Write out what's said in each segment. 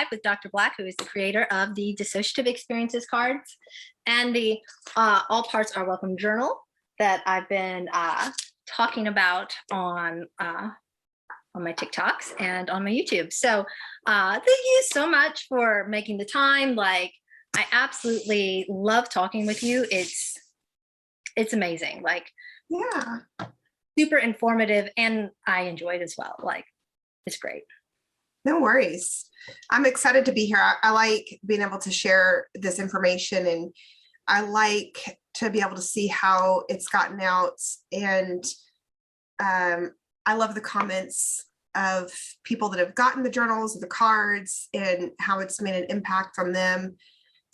Black with Dr. Black, who is the creator of the Dissociative Experiences cards and the All Parts Are Welcome journal that I've been talking about on my TikToks and on my YouTube. So thank you so much for making the time. Like, I absolutely love talking with you. It's amazing. Like, yeah, super informative, and I enjoyed as well. Like, it's great. No worries. I'm excited to be here. I like being able to share this information, and I like to be able to see how it's gotten out. And I love the comments of people that have gotten the journals or the cards and how it's made an impact on them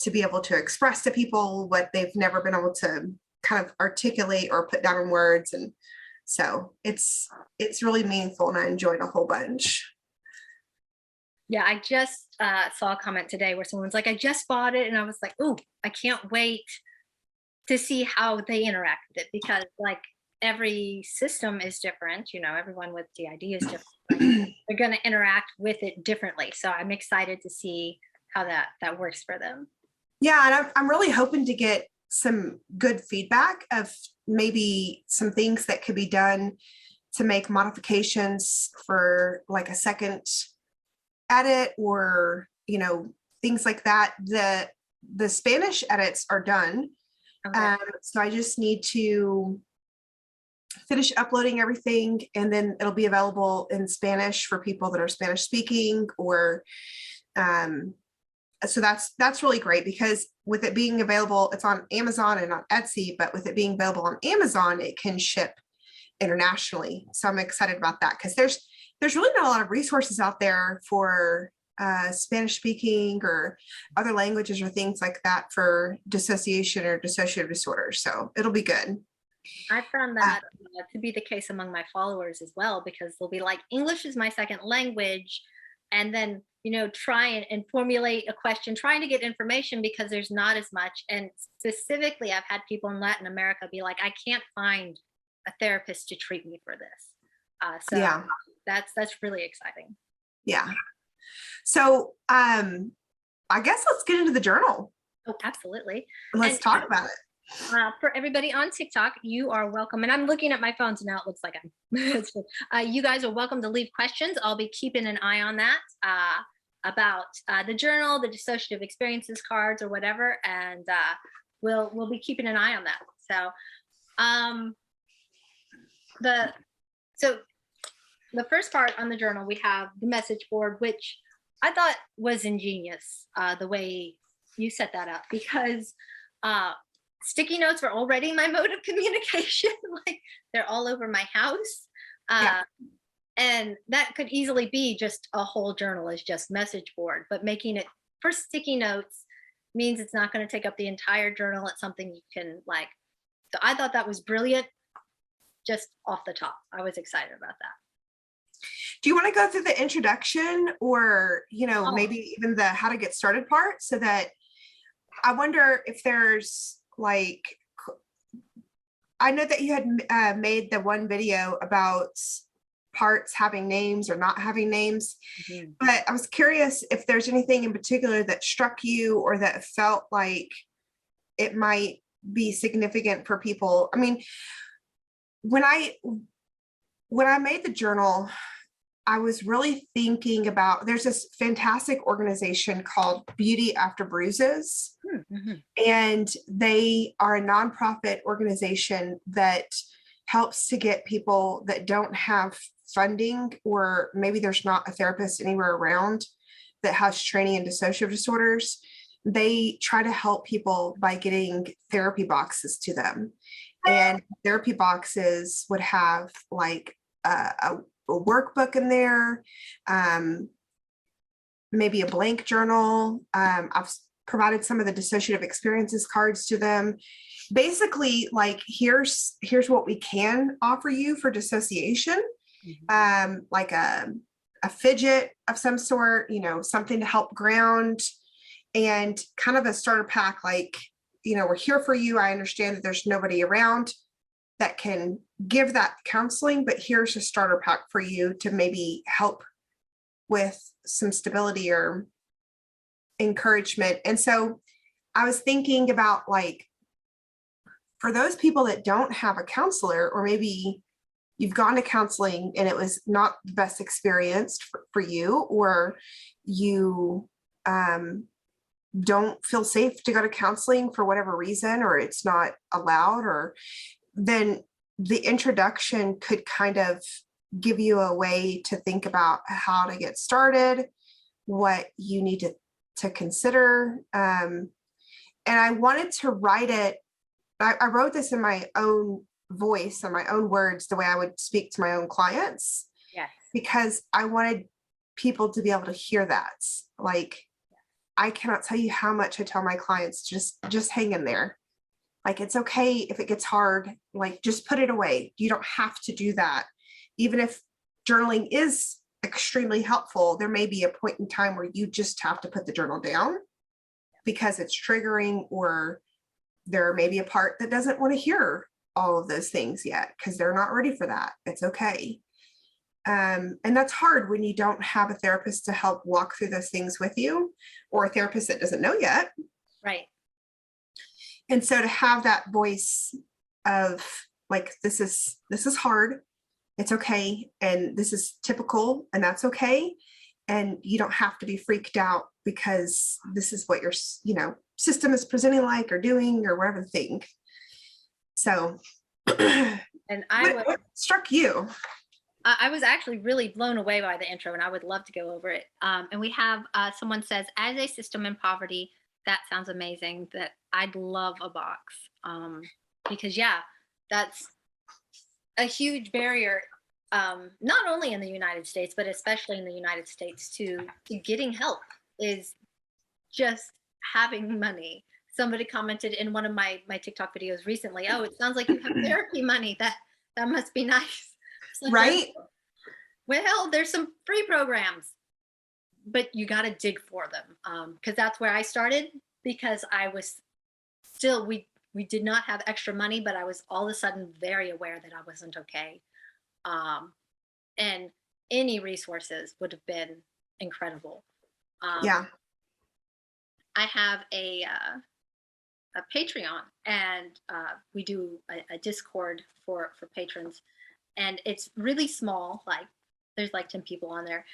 to be able to express to people what they've never been able to kind of articulate or put down in words. And so it's really meaningful, and I enjoyed a whole bunch. Yeah, I just saw a comment today where someone's like, I just bought it. And I was like, oh, I can't wait to see how they interact with it, because like every system is different. You know, everyone with D.I.D is different. Like, they're going to interact with it differently. So I'm excited to see how that works for them. Yeah, and I'm really hoping to get some good feedback of maybe some things that could be done to make modifications for like a second edit, or things like that. The Spanish edits are done. Okay. So I just need to finish uploading everything, and then it'll be available in Spanish for people that are Spanish speaking, or so that's really great, because with it being available, it's on Amazon and on Etsy, but with it being available on Amazon, it can ship internationally. So I'm excited about that, because there's really not a lot of resources out there for Spanish speaking or other languages or things like that for dissociation or dissociative disorders. So it'll be good. I found that to be the case among my followers as well, because they'll be like, English is my second language. And then, try and formulate a question, trying to get information, because there's not as much. And specifically, I've had people in Latin America be like, I can't find a therapist to treat me for this. So yeah, that's really exciting. Yeah. So I guess let's get into the journal. Oh, absolutely. Let's talk about it. For everybody on TikTok, you are welcome. And I'm looking at my phone, so now it looks like I'm. You guys are welcome to leave questions. I'll be keeping an eye on that about the journal, the dissociative experiences cards, or whatever, and we'll be keeping an eye on that. So the first part on the journal, we have the message board, which I thought was ingenious, the way you set that up, because sticky notes were already my mode of communication. Like, they're all over my house. Yeah. And that could easily be just a whole journal as just message board, but making it for sticky notes means it's not going to take up the entire journal. It's something you can like. So I thought that was brilliant, just off the top. I was excited about that. Do you want to go through the introduction, or, maybe even the how to get started part, so that I wonder if there's like, I know that you had made the one video about parts having names or not having names, but I was curious if there's anything in particular that struck you, or that felt like it might be significant for people. I mean, when I made the journal, I was really thinking about, there's this fantastic organization called Beauty After Bruises. And they are a nonprofit organization that helps to get people that don't have funding, or maybe there's not a therapist anywhere around that has training in dissociative disorders. They try to help people by getting therapy boxes to them. And therapy boxes would have like a workbook in there, maybe a blank journal. I've provided some of the dissociative experiences cards to them. Basically, like, here's what we can offer you for dissociation, like a fidget of some sort, something to help ground, and kind of a starter pack, like, we're here for you. I understand that there's nobody around that can give that counseling, but here's a starter pack for you to maybe help with some stability or encouragement. And so I was thinking about like, for those people that don't have a counselor, or maybe you've gone to counseling and it was not the best experience for you, or you don't feel safe to go to counseling for whatever reason, or it's not allowed, or then the introduction could kind of give you a way to think about how to get started, what you need to consider. And I wanted to write it. I wrote this in my own voice and my own words, the way I would speak to my own clients, Yes. because I wanted people to be able to hear that. Like, I cannot tell you how much I tell my clients, just hang in there. Like, it's okay if it gets hard, like just put it away. You don't have to do that. Even if journaling is extremely helpful, there may be a point in time where you just have to put the journal down because it's triggering, or there may be a part that doesn't want to hear all of those things yet because they're not ready for that. It's okay. And that's hard when you don't have a therapist to help walk through those things with you, or a therapist that doesn't know yet. Right. And so to have that voice of like, this is hard, it's okay, and this is typical, and that's okay. And you don't have to be freaked out because this is what your, system is presenting like, or doing, or whatever the thing. So And what struck you? I was actually really blown away by the intro, and I would love to go over it. And we have someone says, as a system in poverty, that sounds amazing. That I'd love a box, because yeah, that's a huge barrier, not only in the United States, but especially in the United States to getting help, is just having money. Somebody commented in one of my TikTok videos recently, oh, it sounds like you have therapy money. That must be nice. Like, right. Well, there's some free programs, but you got to dig for them. Because that's where I started, because I was still, we did not have extra money, but I was all of a sudden very aware that I wasn't okay. And any resources would have been incredible. Yeah. I have a Patreon, and we do a Discord for patrons, and it's really small. Like, there's like 10 people on there,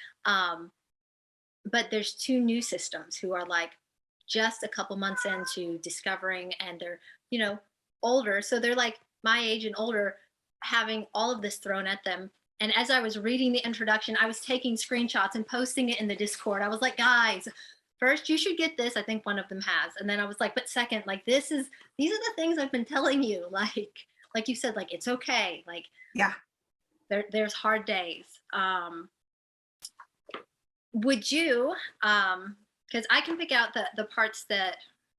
but there's 2 new systems who are like just a couple months into discovering, and they're older, so they're like my age and older, having all of this thrown at them. And as I was reading the introduction, I was taking screenshots and posting it in the Discord. I was like, guys, first you should get this. I think one of them has. And then I was like, but second, like, these are the things I've been telling you. Like you said, like, it's okay. Like, yeah, there's hard days. Would you, because I can pick out the parts that,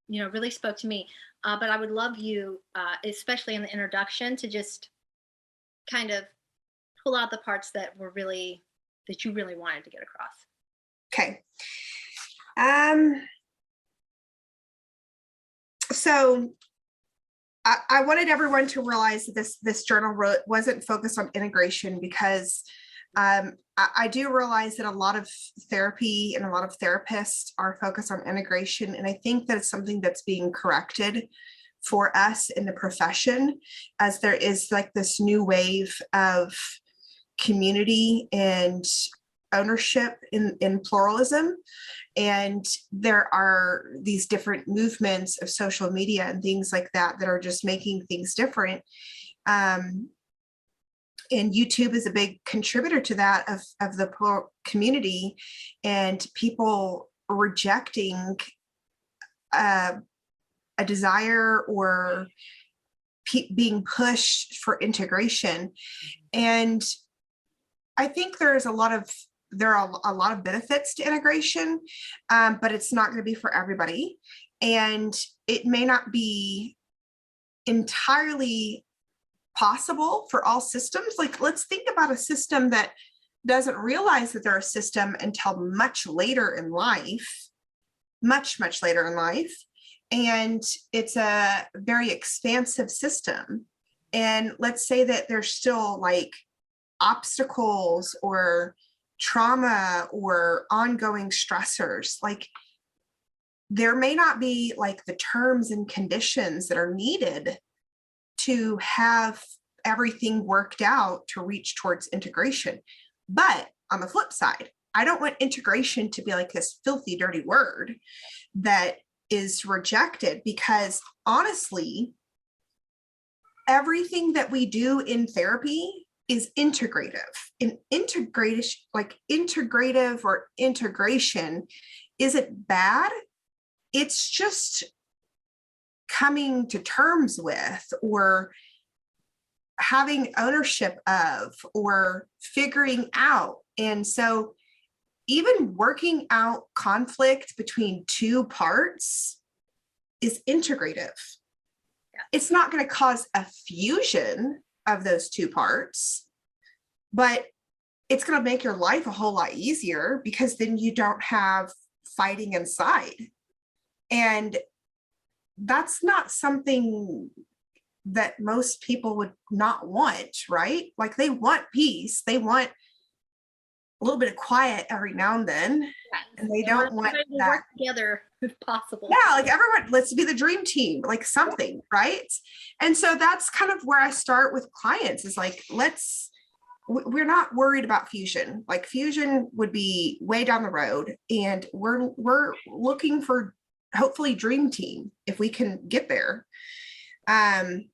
really spoke to me, but I would love you, especially in the introduction, to just kind of pull out the parts that you really wanted to get across. Okay. So I wanted everyone to realize that this journal wasn't focused on integration, because I do realize that a lot of therapy and a lot of therapists are focused on integration. And I think that it's something that's being corrected for us in the profession, as there is like this new wave of community and ownership in pluralism. And there are these different movements of social media and things like that that are just making things different. And YouTube is a big contributor to that, of the community, and people rejecting a desire or being pushed for integration. And I think there are a lot of benefits to integration, but it's not going to be for everybody. And it may not be entirely possible for all systems. Like, let's think about a system that doesn't realize that they're a system until much later in life, much later in life. And it's a very expansive system. And let's say that there's still like obstacles or trauma or ongoing stressors. Like, there may not be like the terms and conditions that are needed to have everything worked out to reach towards integration. But on the flip side, I don't want integration to be like this filthy, dirty word that is rejected, because honestly, everything that we do in therapy is integrative. And integrative or integration isn't bad. It's just coming to terms with, or having ownership of, or figuring out. And so even working out conflict between two parts is integrative. Yeah. It's not going to cause a fusion of those two parts, but it's going to make your life a whole lot easier, because then you don't have fighting inside. And that's not something that most people would not want, right? Like, they want peace. They want a little bit of quiet every now and then. Yes. And they don't want that. Work together if possible. Yeah, like everyone, let's be the dream team, like something, right? And so that's kind of where I start with clients, is like, we're not worried about fusion. Like, fusion would be way down the road, and we're looking for hopefully dream team if we can get there. And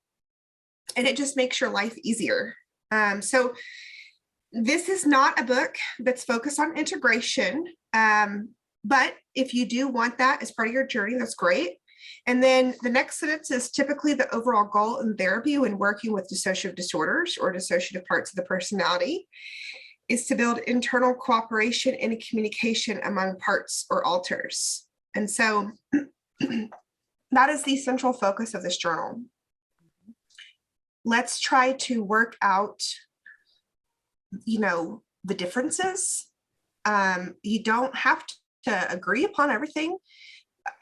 it just makes your life easier. So this is not a book that's focused on integration. But if you do want that as part of your journey, that's great. And then the next sentence is, typically the overall goal in therapy when working with dissociative disorders or dissociative parts of the personality is to build internal cooperation and communication among parts or alters. And so that is the central focus of this journal. Let's try to work out, the differences. You don't have to agree upon everything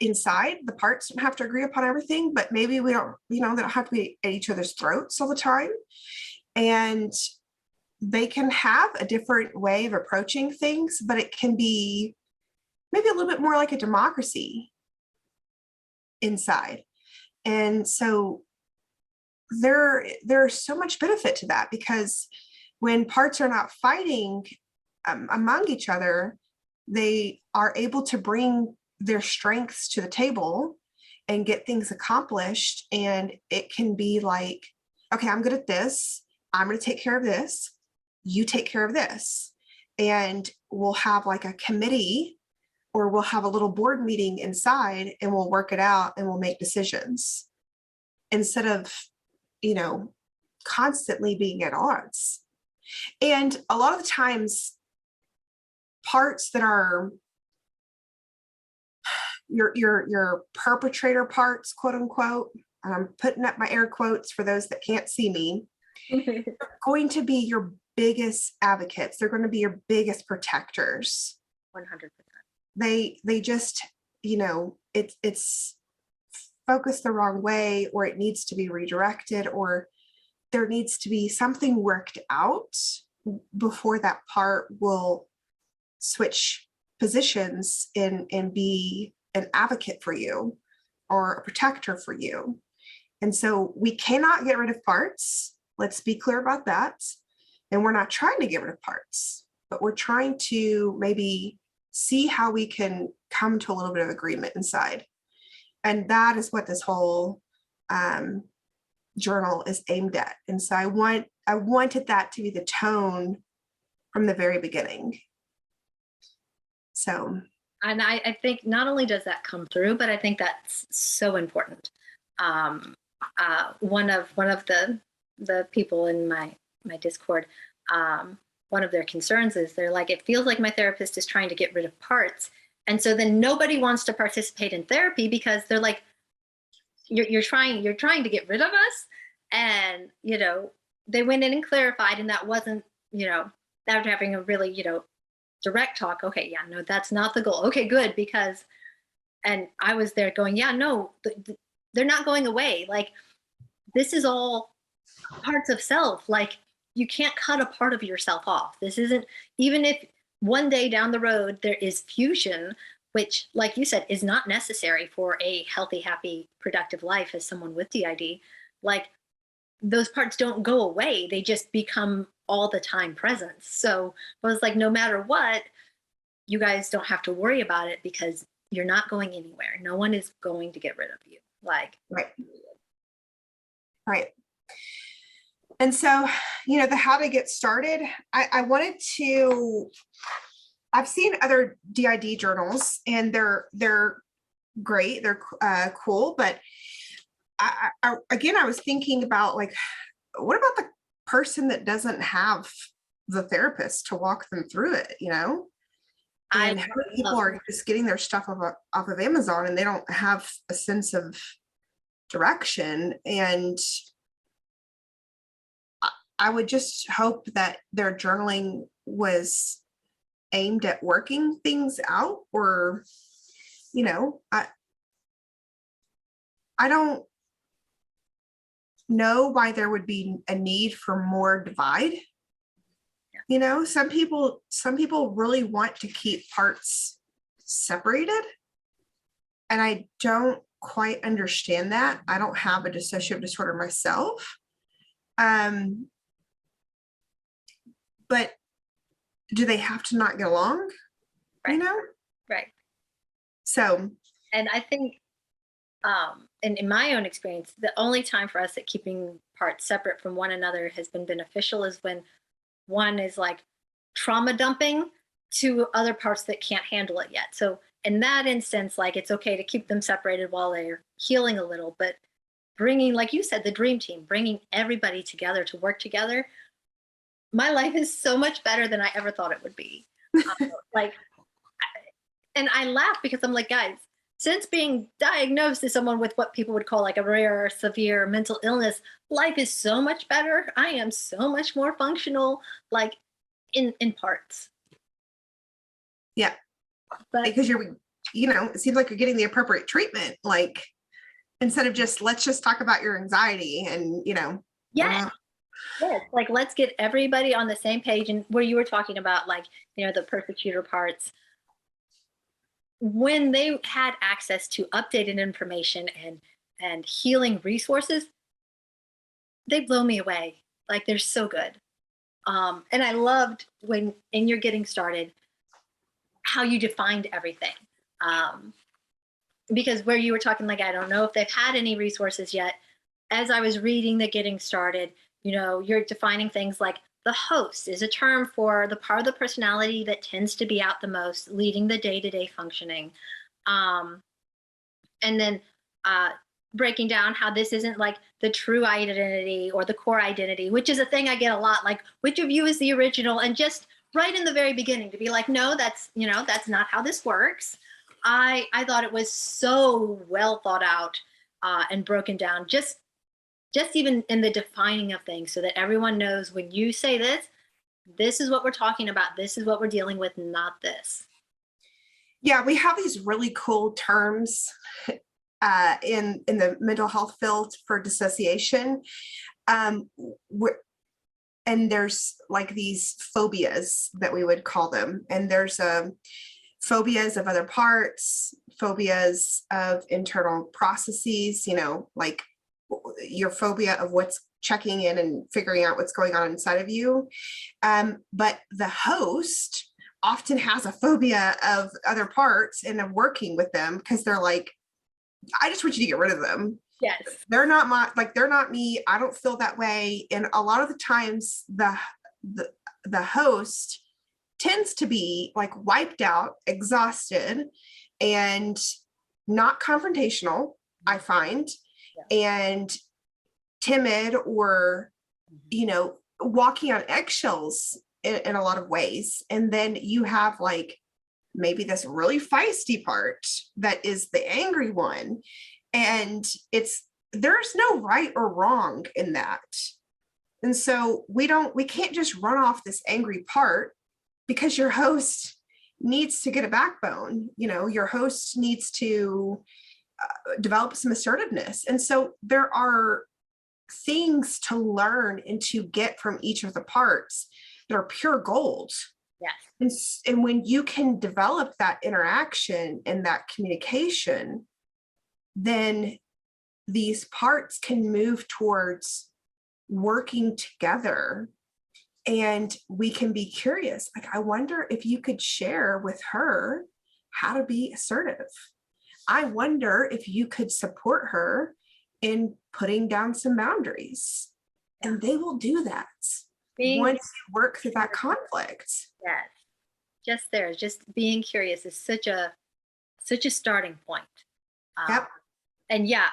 inside. The parts don't have to agree upon everything, but maybe we don't, they don't have to be at each other's throats all the time. And they can have a different way of approaching things, but it can be maybe a little bit more like a democracy inside. And so there's so much benefit to that, because when parts are not fighting among each other, they are able to bring their strengths to the table and get things accomplished. And it can be like, okay, I'm good at this. I'm going to take care of this. You take care of this. And we'll have like a committee, or we'll have a little board meeting inside, and we'll work it out, and we'll make decisions instead of, constantly being at odds. And a lot of the times, parts that are your perpetrator parts, quote unquote, and I'm putting up my air quotes for those that can't see me, they're going to be your biggest advocates. They're going to be your biggest protectors. 100%. They just, it's focused the wrong way, or it needs to be redirected, or there needs to be something worked out before that part will switch positions and be an advocate for you or a protector for you. And so we cannot get rid of parts. Let's be clear about that. And we're not trying to get rid of parts, but we're trying to maybe see how we can come to a little bit of agreement inside. And that is what this whole journal is aimed at. And so I wanted that to be the tone from the very beginning. So, and I think not only does that come through, but I think that's so important. One of the people in my Discord, one of their concerns is they're like, it feels like my therapist is trying to get rid of parts. And so then nobody wants to participate in therapy, because they're like, you're trying to get rid of us. And, they went in and clarified, and that wasn't, that was having a really, direct talk. Okay, yeah, no, that's not the goal. Okay, good, because, and I was there going, yeah, no, they're not going away. Like, this is all parts of self. Like, you can't cut a part of yourself off. This isn't, even if one day down the road there is fusion, which, like you said, is not necessary for a healthy, happy, productive life as someone with DID. Like, those parts don't go away. They just become all the time presence. So I was like, no matter what, you guys don't have to worry about it because you're not going anywhere. No one is going to get rid of you. Like, Right. Right. And so, you know, the how to get started, I wanted to, I've seen other DID journals and they're great. They're cool. But again, I was thinking about like, what about the person that doesn't have the therapist to walk them through it, you know? And how many people are just getting their stuff off of Amazon and they don't have a sense of direction. And I would just hope that their journaling was aimed at working things out, or, you know, I don't know why there would be a need for more divide. You know, some people really want to keep parts separated. And I don't quite understand that. I don't have a dissociative disorder myself. But do they have to not get along? right. You know? Right. So, and I think, in my own experience, the only time for us that keeping parts separate from one another has been beneficial is when one is like trauma dumping to other parts that can't handle it yet. So in that instance, like, it's okay to keep them separated while they're healing a little, but bringing, like you said, the dream team, bringing everybody together to work together, my life is so much better than I ever thought it would be. Like, and I laugh because I'm like, guys, since being diagnosed as someone with what people would call like a rare, severe mental illness, life is so much better. I am so much more functional, like in parts. Yeah. But because you're, you know, it seems like you're getting the appropriate treatment. Like, instead of just, let's just talk about your anxiety and, you know. Yes. Yes. Like, let's get everybody on the same page. And where you were talking about, like, you know, the persecutor parts, when they had access to updated information and healing resources, they blow me away. Like, they're so good. And I loved when, in your getting started, how you defined everything. Because where you were talking, like, I don't know if they've had any resources yet. As I was reading the getting started, you know, you're defining things like the host is a term for the part of the personality that tends to be out the most, leading the day-to-day functioning. And then breaking down how this isn't like the true identity or the core identity, which is a thing I get a lot, like, which of you is the original? And just right in the very beginning to be like, no, that's, you know, that's not how this works. I thought it was so well thought out and broken down, just even in the defining of things, so that everyone knows when you say this, this is what we're talking about. This is what we're dealing with, not this. Yeah, we have these really cool terms in the mental health field for dissociation. And there's like these phobias that we would call them. And there's phobias of other parts, phobias of internal processes, you know, like your phobia of what's checking in and figuring out what's going on inside of you. But the host often has a phobia of other parts and of working with them because they're like, I just want you to get rid of them. Yes. They're not they're not me. I don't feel that way. And a lot of the times the host tends to be like wiped out, exhausted, and not confrontational, I find, and timid, or, you know, walking on eggshells in a lot of ways. And then you have like maybe this really feisty part that is the angry one. And there's no right or wrong in that. And so we can't just run off this angry part, because your host needs to get a backbone. You know, your host needs to develop some assertiveness. And so there are things to learn and to get from each of the parts that are pure gold. Yes. And when you can develop that interaction and that communication, then these parts can move towards working together, and we can be curious. Like, I wonder if you could share with her how to be assertive. I wonder if you could support her in putting down some boundaries. And they will do that once you work through that conflict. Yes. Just there, just being curious is such a starting point. Yep. And yeah,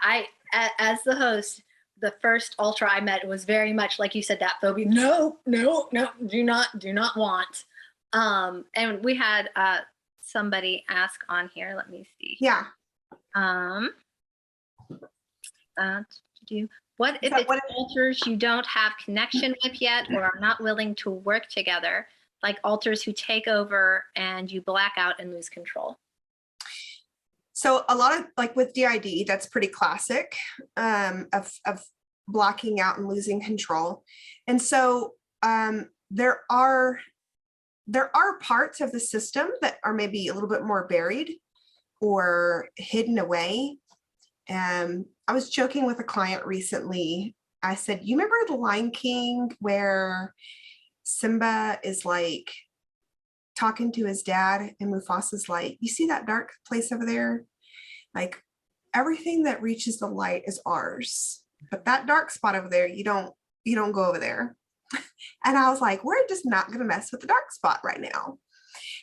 as the host, the first ultra I met was very much like you said, that phobia. No, do not want. And we had somebody ask on here. Let me see. Yeah. What if it's alters you don't have connection with yet, or are not willing to work together, like alters who take over and you black out and lose control? So a lot of, like with D.I.D, that's pretty classic, of blocking out and losing control. And so there are parts of the system that are maybe a little bit more buried or hidden away. I was joking with a client recently. I said, you remember The Lion King where Simba is like talking to his dad and Mufasa's like, you see that dark place over there? Like, everything that reaches the light is ours, but that dark spot over there, you don't go over there. And I was like, we're just not going to mess with the dark spot right now,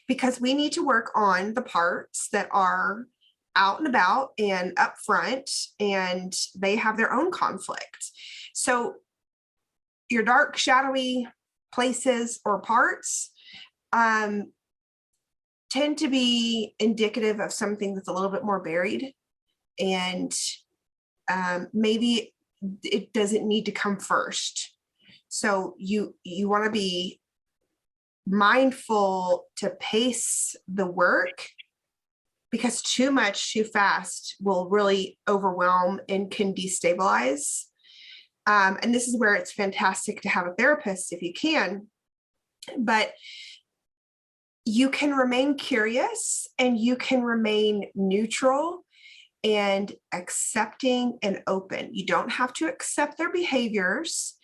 because we need to work on the parts that are out and about and up front, and they have their own conflict. So your dark, shadowy places or parts tend to be indicative of something that's a little bit more buried, and maybe it doesn't need to come first. So you want to be mindful to pace the work, because too much too fast will really overwhelm and can destabilize. And this is where it's fantastic to have a therapist if you can, but you can remain curious and you can remain neutral and accepting and open. You don't have to accept their behaviors.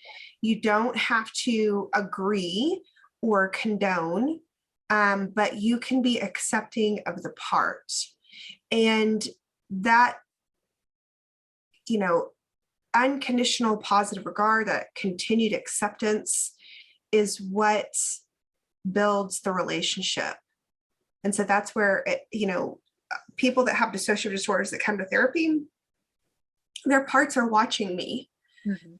You don't have to agree or condone, but you can be accepting of the part. And that, unconditional positive regard, that continued acceptance is what builds the relationship. And so that's where, people that have dissociative disorders that come to therapy, their parts are watching me. Mm-hmm.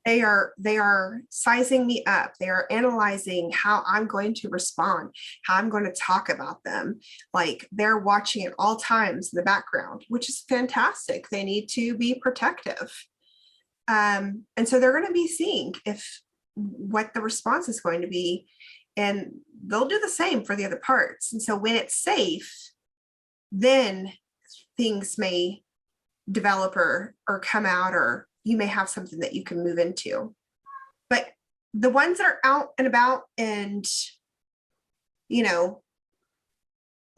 They are sizing me up. They are analyzing how I'm going to respond, how I'm going to talk about them. Like, they're watching at all times in the background, which is fantastic. They need to be protective. And so they're going to be seeing what the response is going to be, and they'll do the same for the other parts. And so when it's safe, then things may develop or come out, or you may have something that you can move into. But the ones that are out and about and,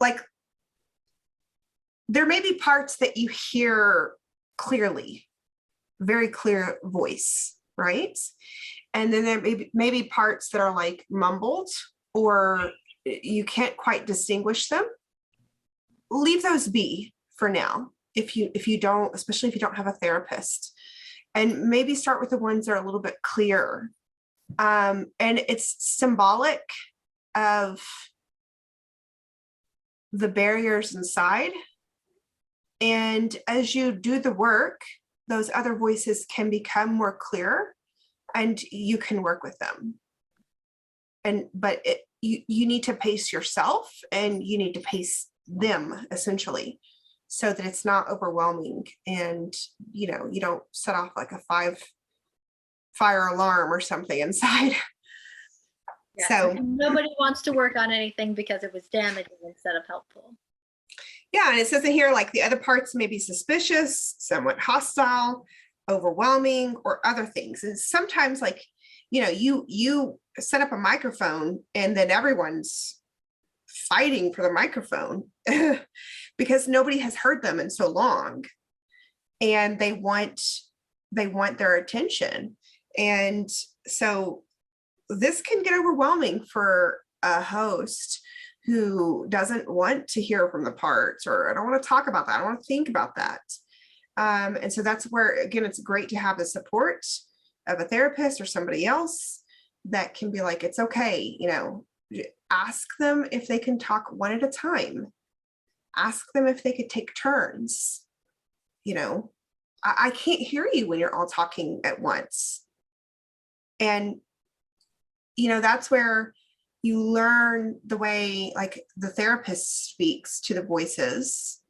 like, there may be parts that you hear clearly, very clear voice, right? And then there may be parts that are like mumbled, or you can't quite distinguish them. Leave those be for now, if you don't, especially if you don't have a therapist, and maybe start with the ones that are a little bit clearer. And it's symbolic of the barriers inside. And as you do the work, those other voices can become more clear, and you can work with them. But you need to pace yourself, and you need to pace them, essentially, so that it's not overwhelming, and you don't set off like a 5-fire alarm or something inside. Yeah. So nobody wants to work on anything because it was damaging instead of helpful. Yeah, and it says in here, like, the other parts may be suspicious, somewhat hostile, overwhelming, or other things. And sometimes, like, you set up a microphone and then everyone's fighting for the microphone because nobody has heard them in so long, and they want their attention. And so this can get overwhelming for a host who doesn't want to hear from the parts, or I don't want to talk about that, I don't want to think about that. And so that's where, again, it's great to have the support of a therapist or somebody else that can be like, it's okay, you know, ask them if they can talk one at a time. Ask them if they could take turns. You know, I can't hear you when you're all talking at once. And, you know, that's where you learn the way like the therapist speaks to the voices,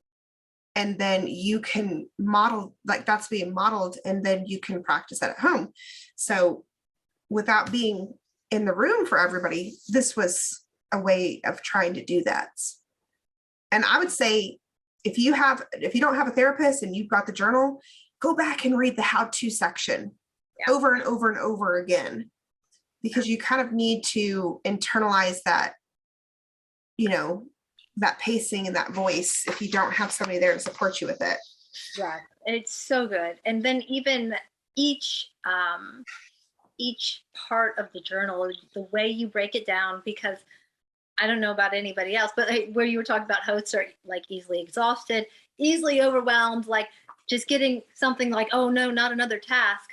and then you can model, like that's being modeled, and then you can practice that at home. So without being in the room for everybody, this was a way of trying to do that. And I would say, if you don't have a therapist and you've got the journal, go back and read the how-to section over and over and over again, because you kind of need to internalize that, you know, that pacing and that voice if you don't have somebody there to support you with it. Yeah, it's so good. And then even each part of the journal, the way you break it down, because I don't know about anybody else, but like, where you were talking about hosts are like easily exhausted, easily overwhelmed, like just getting something like, oh no, not another task.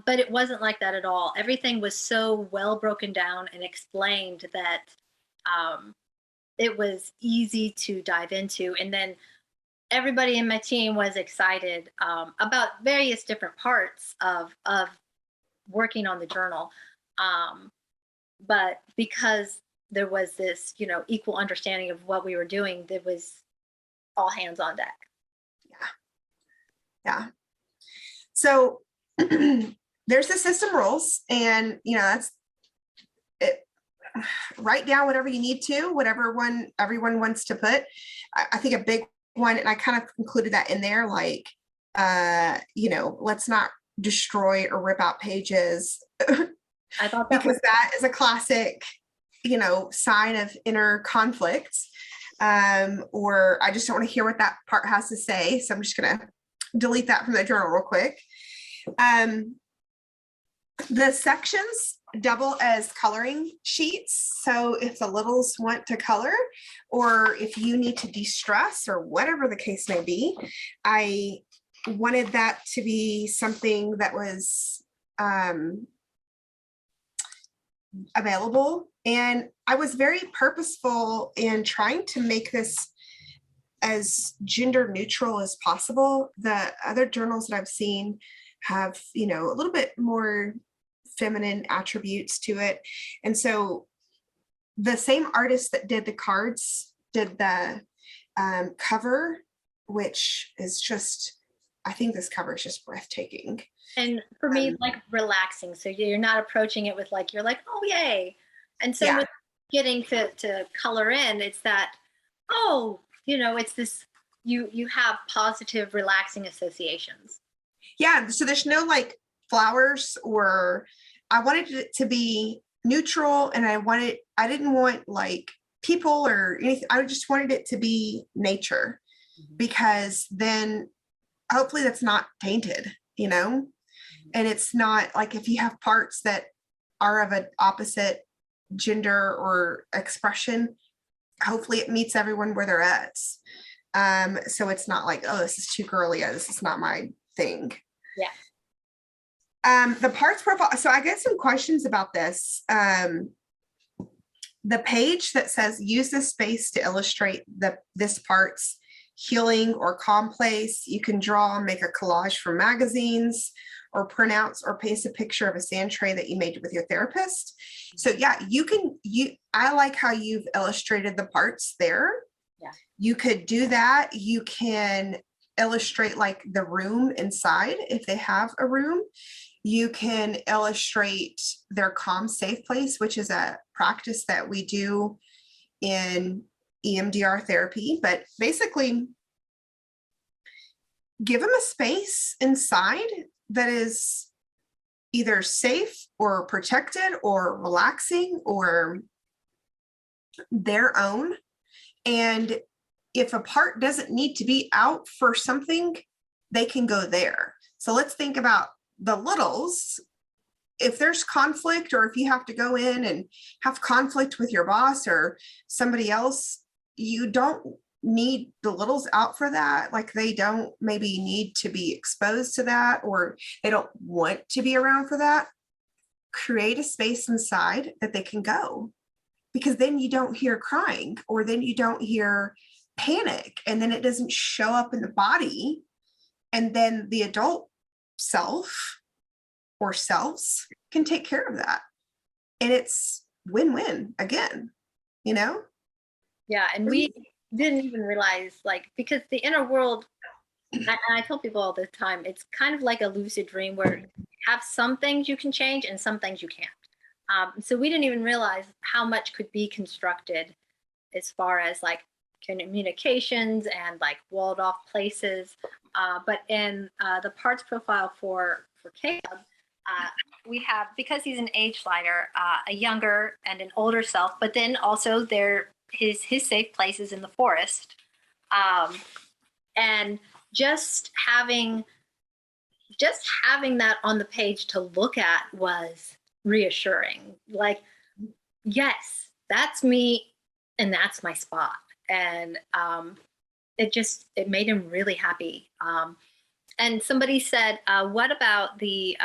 But it wasn't like that at all. Everything was so well broken down and explained that it was easy to dive into. And then everybody in my team was excited about various different parts of working on the journal. But because there was this, you know, equal understanding of what we were doing, there was all hands on deck. Yeah. So there's the system rules, and you know, that's it. Write down whatever you need to, whatever one everyone wants to put. I think a big one, and I kind of included that in there, like you know, let's not destroy or rip out pages. I thought that because that is a classic, you know, sign of inner conflict. Or I just don't want to hear what that part has to say, so I'm just gonna delete that from the journal real quick. The sections double as coloring sheets. So if the littles want to color, or if you need to de-stress, or whatever the case may be, I wanted that to be something that was available. And I was very purposeful in trying to make this as gender neutral as possible. The other journals that I've seen have, you know, a little bit more feminine attributes to it. And so the same artist that did the cards did the cover, which is just, I think this cover is just breathtaking. And for me, like relaxing. So you're not approaching it with like, you're like, oh, yay. And so with getting to color in, it's that, oh, you know, it's this, you have positive, relaxing associations. Yeah. So there's no like flowers, or I wanted it to be neutral, and I didn't want like people or anything. I just wanted it to be nature, because then hopefully that's not tainted, you know, and it's not like if you have parts that are of an opposite gender or expression, hopefully it meets everyone where they're at. So it's not like, oh, this is too girly, this is not my thing. Yeah. The parts profile. So I get some questions about this. The page that says use this space to illustrate this part's healing or calm place. You can draw, make a collage from magazines, or printouts, or paste a picture of a sand tray that you made with your therapist. So yeah, I like how you've illustrated the parts there. Yeah. You could do that. You can illustrate like the room inside, if they have a room. You can illustrate their calm, safe place, which is a practice that we do in EMDR therapy. But basically, give them a space inside that is either safe or protected or relaxing or their own. And if a part doesn't need to be out for something, they can go there. So let's think about the littles. If there's conflict, or if you have to go in and have conflict with your boss or somebody else, you don't need the littles out for that. Like, they don't maybe need to be exposed to that, or they don't want to be around for that. Create a space inside that they can go, because then you don't hear crying, or then you don't hear panic, and then it doesn't show up in the body. And then the adult self or selves can take care of that. And it's win-win again, you know? Yeah. And we didn't even realize, like, because the inner world, and I tell people all the time, it's kind of like a lucid dream where you have some things you can change and some things you can't. So we didn't even realize how much could be constructed as far as like communications and like walled off places. But in the parts profile for Caleb, we have, because he's an age slider, a younger and an older self, but then also his safe places in the forest. And just having that on the page to look at was reassuring. Like, yes, that's me and that's my spot. And it made him really happy. And somebody said, what about the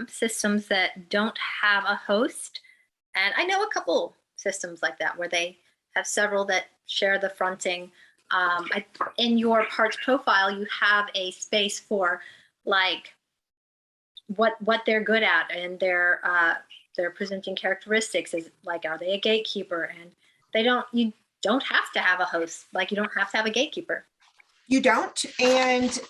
systems that don't have a host? And I know a couple systems like that where they have several that share the fronting. In your parts profile, you have a space for like what they're good at and their presenting characteristics. Is like, are they a gatekeeper? And you don't have to have a host. Like, you don't have to have a gatekeeper. You don't. And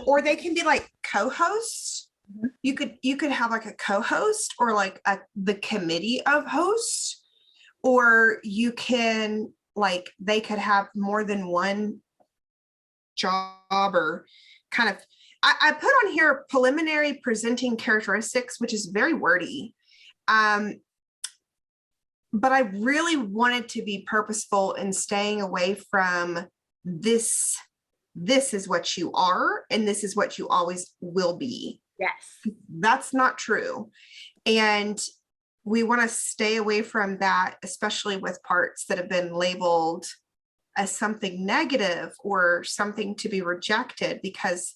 or they can be like co-hosts. Mm-hmm. You could have like a co-host, or like the committee of hosts, or you can, like, they could have more than one job, or kind of, I put on here preliminary presenting characteristics, which is very wordy. But I really wanted to be purposeful in staying away from this is what you are, and this is what you always will be. Yes. That's not true. And we want to stay away from that, especially with parts that have been labeled as something negative or something to be rejected, because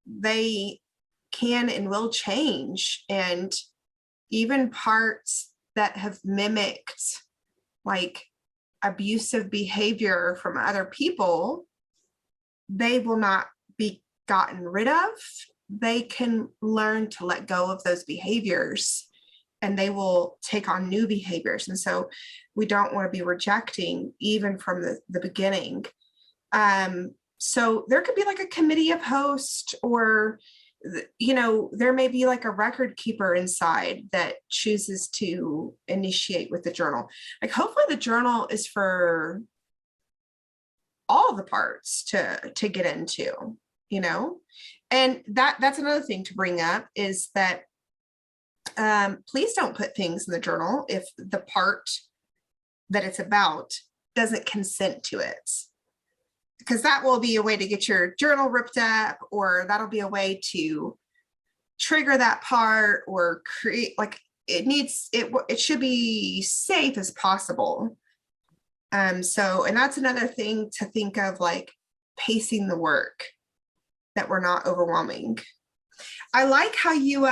they can and will change. And even parts that have mimicked like abusive behavior from other people, they will not be gotten rid of. They can learn to let go of those behaviors, and they will take on new behaviors. And so we don't want to be rejecting even from the beginning. So there could be like a committee of hosts, or, you know, there may be like a record keeper inside that chooses to initiate with the journal. Like, hopefully the journal is for all the parts to get into, you know. And that's another thing to bring up, is that please don't put things in the journal if the part that it's about doesn't consent to it, because that will be a way to get your journal ripped up, or that'll be a way to trigger that part, or create, like, it should be safe as possible. So, and that's another thing to think of, like pacing the work, that we're not overwhelming. I like how you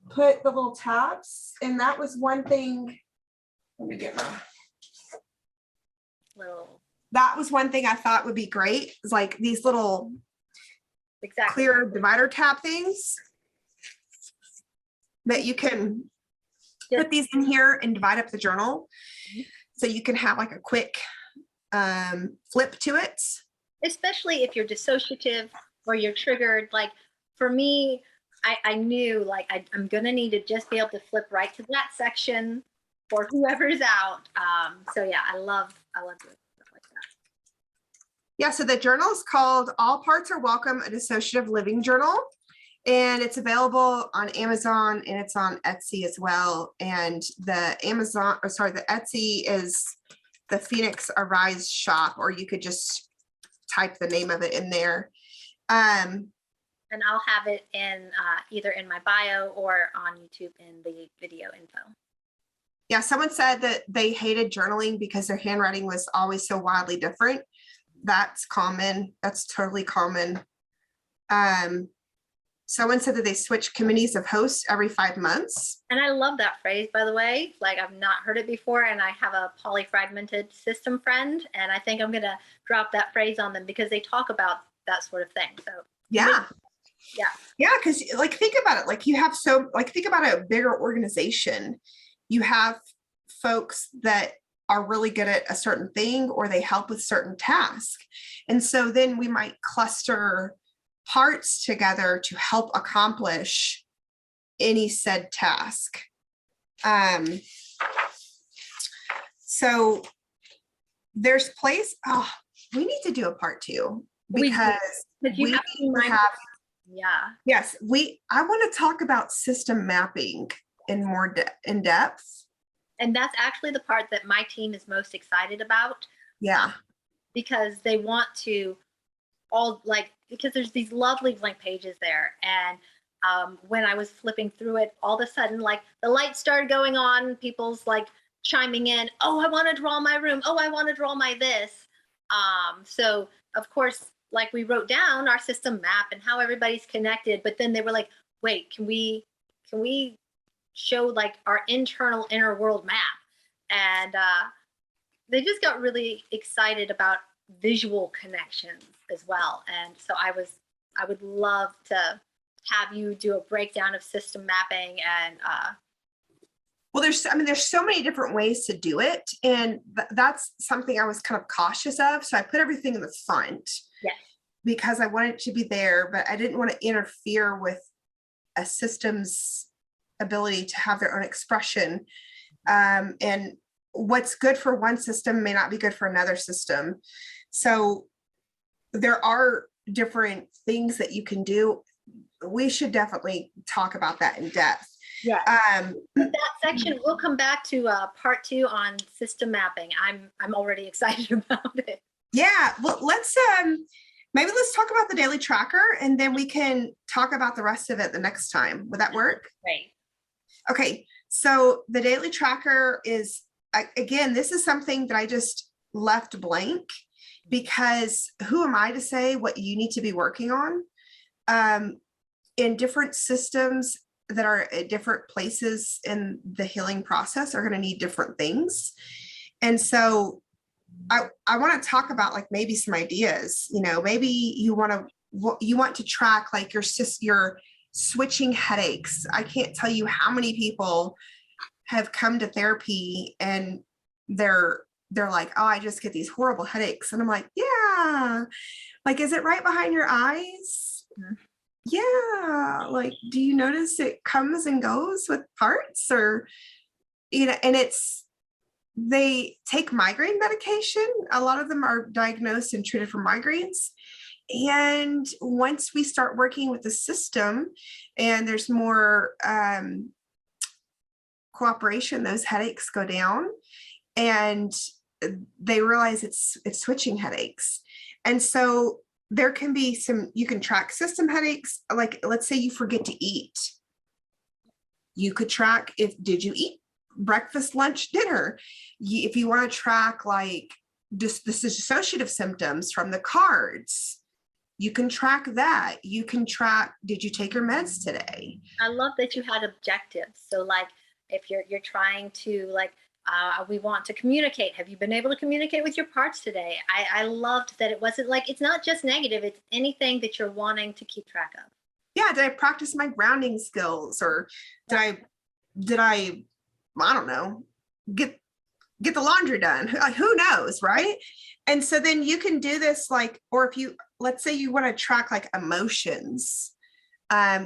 put the little tabs, and that was one thing. Let me get my that was one thing I thought would be great, is like these little clear divider tab things that you can put these in here and divide up the journal. So you can have like a quick flip to it. Especially if you're dissociative or you're triggered. Like, for me, I knew, like, I'm going to need to just be able to flip right to that section for whoever's out. So yeah, I love doing stuff like that. Yeah, so the journal is called All Parts Are Welcome, a Dissociative Living Journal. And it's available on Amazon, and it's on Etsy as well. And the Etsy is the Phoenix Arise shop, or you could just type the name of it in there. And I'll have it in either in my bio or on YouTube in the video info. Yeah, someone said that they hated journaling because their handwriting was always so wildly different. That's common. That's totally common. Someone said that they switch committees of hosts every 5 months. And I love that phrase, by the way. Like, I've not heard it before, and I have a polyfragmented system friend, and I think I'm gonna drop that phrase on them because they talk about that sort of thing. So Yeah. Yeah. Yeah, because like think about it. Like you have think about a bigger organization. You have folks that are really good at a certain thing, or they help with certain tasks. And so then we might cluster parts together to help accomplish any said task. So there's place, we need to do a part 2 because we have yeah. Yes, I want to talk about system mapping in more in depth. And that's actually the part that my team is most excited about. Yeah. Because they want to because there's these lovely blank pages there. And when I was flipping through it, all of a sudden, like the lights started going on, people's like chiming in, oh, I want to draw my room. Oh, I want to draw my this. So of course, like we wrote down our system map and how everybody's connected, but then they were like, wait, can we show like our internal inner world map? And they just got really excited about visual connections as well. And so I would love to have you do a breakdown of system mapping. And well, there's so many different ways to do it, and that's something I was kind of cautious of. So I put everything in the front. Yes. Because I wanted it to be there, but I didn't want to interfere with a system's ability to have their own expression. And what's good for one system may not be good for another system. So there are different things that you can do. We should definitely talk about that in depth. Yeah. That section, we'll come back to part 2 on system mapping. I'm already excited about it. Yeah. Well, maybe let's talk about the daily tracker, and then we can talk about the rest of it the next time. Would that work? Great. Okay. So the daily tracker is, again, this is something that I just left blank because who am I to say what you need to be working on? In different systems that are at different places in the healing process are going to need different things. And so I want to talk about like maybe some ideas, maybe you want to track like your switching headaches. I can't tell you how many people have come to therapy and they're like, oh, I just get these horrible headaches. And I'm like, yeah, like, is it right behind your eyes? Mm-hmm. Yeah. Like, do you notice it comes and goes with parts, or, and they take migraine medication. A lot of them are diagnosed and treated for migraines. And once we start working with the system and there's more cooperation, those headaches go down, and they realize it's switching headaches. And so there can be you can track system headaches. Like, let's say you forget to eat. You could track did you eat breakfast, lunch, dinner? If you want to track like just the dissociative symptoms from the cards, you can track that. You can track, did you take your meds today? I love that you had objectives. So like if you're trying to like, we want to communicate. Have you been able to communicate with your parts today? I loved that it wasn't like, it's not just negative, it's anything that you're wanting to keep track of. Yeah, did I practice my grounding skills, or did I don't know, get the laundry done? Like, who knows, right? And so then you can do this like, or if you, let's say you want to track like emotions,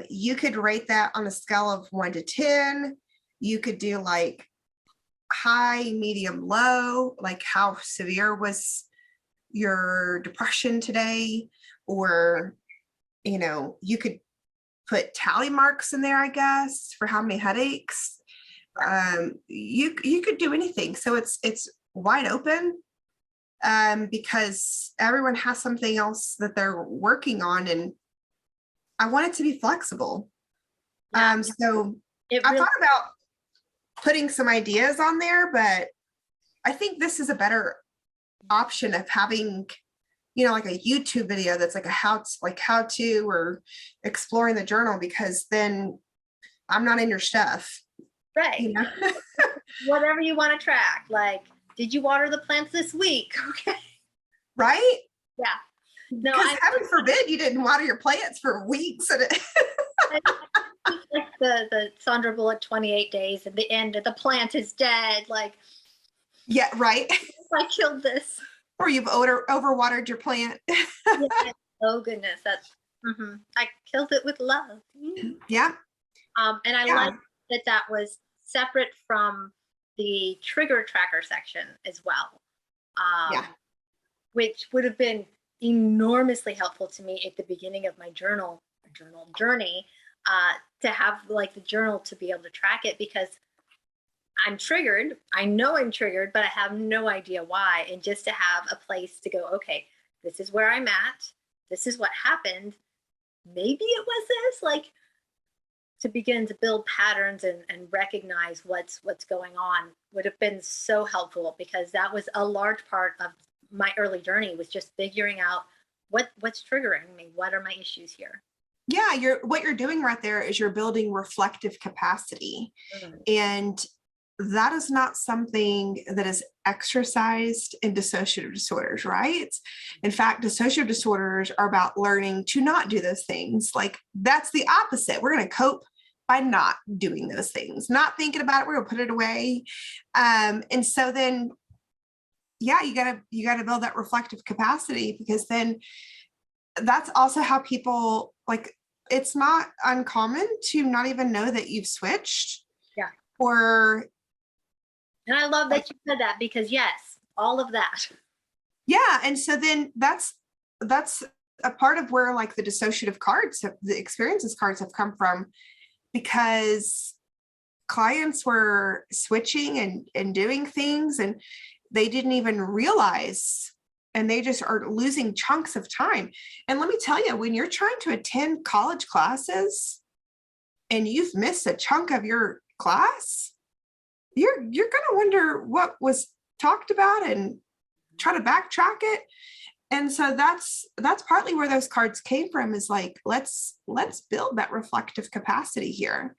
you could rate that on a scale of 1 to 10. You could do like high, medium, low, like how severe was your depression today? Or, you could put tally marks in there, I guess, for how many headaches. You could do anything. So it's wide open, because everyone has something else that they're working on, and I want it to be flexible. Yeah, So it I really, thought about putting some ideas on there, but I think this is a better option of having, like a YouTube video that's like a how to or exploring the journal, because then I'm not in your stuff, right. you know? Whatever you want to track, like, did you water the plants this week? Okay. Right? Yeah. No, Because heaven forbid you didn't water your plants for weeks. And like the Sandra Bullock 28 days at the end of the plant is dead. Like, yeah, right. I killed this. Or you've overwatered your plant. Yeah. Oh goodness, that's I killed it with love. Yeah. And I like that was separate from the trigger tracker section as well. Yeah. Which would have been enormously helpful to me at the beginning of my journal journey, to have like the journal to be able to track it, because I'm triggered. I know I'm triggered, but I have no idea why. And just to have a place to go, okay, this is where I'm at. This is what happened. Maybe it was this, like, to begin to build patterns and recognize what's going on would have been so helpful, because that was a large part of my early journey, was just figuring out what's triggering me. What are my issues here? Yeah, what you're doing right there is you're building reflective capacity. And that is not something that is exercised in dissociative disorders, right? In fact, dissociative disorders are about learning to not do those things. Like, that's the opposite. We're going to cope by not doing those things, not thinking about it. We're going to put it away. And so then, yeah, you gotta build that reflective capacity, because then that's also how people, like, it's not uncommon to not even know that you've switched. Yeah. And I love that you said that, because yes, all of that. Yeah. And so then that's a part of where, like, the dissociative cards, the experiences cards have come from, because clients were switching and doing things, and they didn't even realize, and they just are losing chunks of time. And let me tell you, when you're trying to attend college classes and you've missed a chunk of your class, you're going to wonder what was talked about and try to backtrack it. And so that's partly where those cards came from, is like, let's build that reflective capacity here.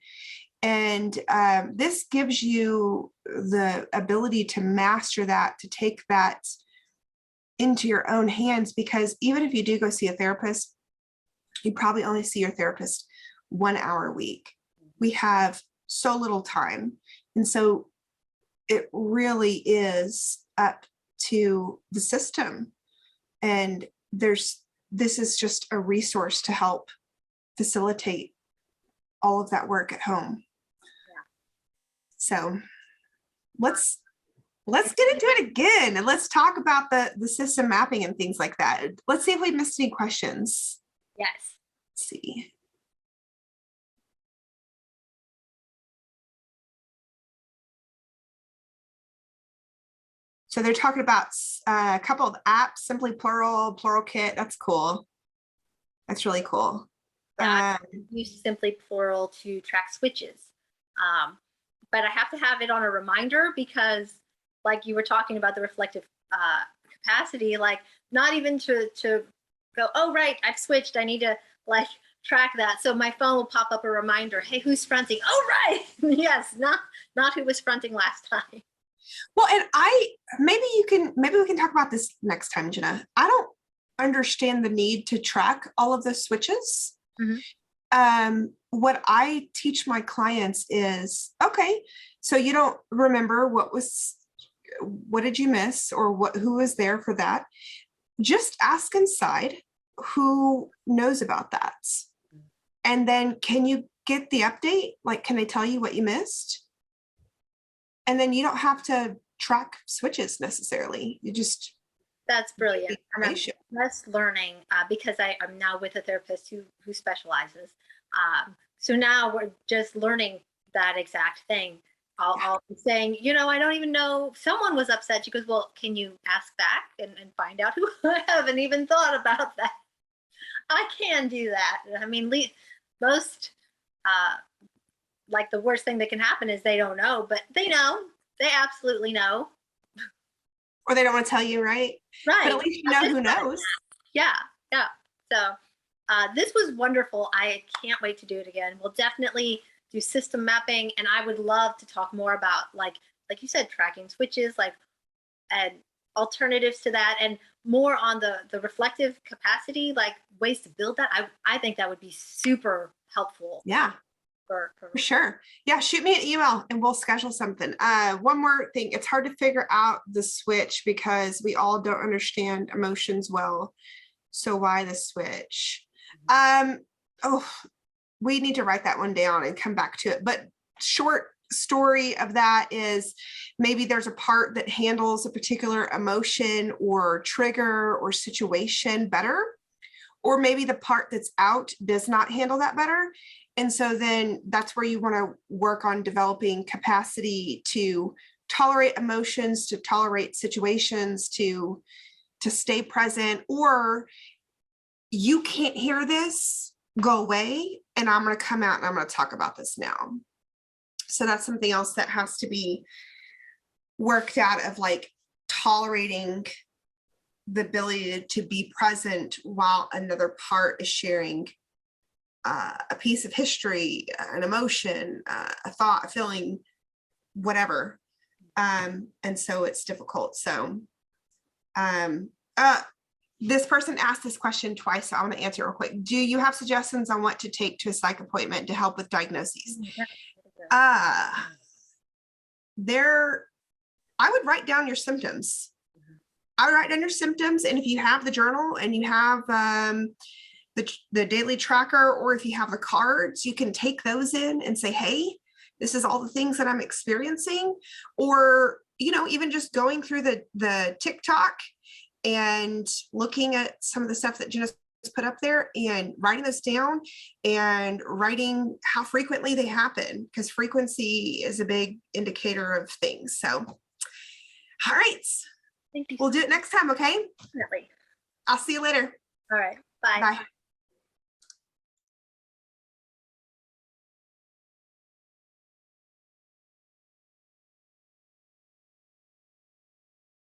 And this gives you the ability to master that, to take that into your own hands, because even if you do go see a therapist, you probably only see your therapist 1 hour a week. We have so little time. And so it really is up to the system. And this is just a resource to help facilitate all of that work at home. Yeah. So let's get into it again, and let's talk about the system mapping and things like that. Let's see if we missed any questions. Yes. Let's see. So they're talking about a couple of apps, Simply Plural, Plural Kit. That's cool. That's really cool. I use Simply Plural to track switches. But I have to have it on a reminder, because, like you were talking about the reflective capacity, like, not even to go, oh, right, I've switched. I need to, like, track that. So my phone will pop up a reminder. Hey, who's fronting? Oh, right. Yes, not who was fronting last time. Well, and maybe we can talk about this next time, Jenna. I don't understand the need to track all of those switches. What I teach my clients is, okay, so you don't remember what did you miss, or who was there for that? Just ask inside who knows about that. And then, can you get the update? Like, can they tell you what you missed? And then you don't have to track switches necessarily. You just. That's brilliant. And I'm just learning, because I'm now with a therapist who specializes. So now we're just learning that exact thing. I'll be saying, I don't even know, someone was upset. She goes, well, can you ask back and find out who? I haven't even thought about that. I can do that. I mean, most, like the worst thing that can happen is they don't know, but they know. They absolutely know. Or they don't want to tell you, right? Right. But at least you know who knows. Yeah. Yeah. So this was wonderful. I can't wait to do it again. We'll definitely do system mapping, and I would love to talk more about like you said, tracking switches, like, and alternatives to that, and more on the reflective capacity, like ways to build that. I think that would be super helpful. Yeah. For sure. Yeah, shoot me an email and we'll schedule something. One more thing, it's hard to figure out the switch because we all don't understand emotions well. So why the switch? We need to write that one down and come back to it. But short story of that is maybe there's a part that handles a particular emotion or trigger or situation better, or maybe the part that's out does not handle that better. And so then that's where you want to work on developing capacity to tolerate emotions, to tolerate situations, to stay present. Or you can't hear this, go away, and I'm going to come out and I'm going to talk about this now. So that's something else that has to be worked out, of like tolerating the ability to be present while another part is sharing a piece of history, an emotion, a thought, a feeling, whatever. And so it's difficult. So this person asked this question twice, so I'm going to answer it real quick. Do you have suggestions on what to take to a psych appointment to help with diagnoses? I would write down your symptoms. I would write down your symptoms, and if you have the journal and you have the daily tracker, or if you have the cards, you can take those in and say, hey, this is all the things that I'm experiencing. Or, even just going through the TikTok and looking at some of the stuff that Jenna's put up there and writing this down, and writing how frequently they happen, because frequency is a big indicator of things. So, all right. Thank you. We'll do it next time, okay? Definitely. I'll see you later. All right. Bye. Bye.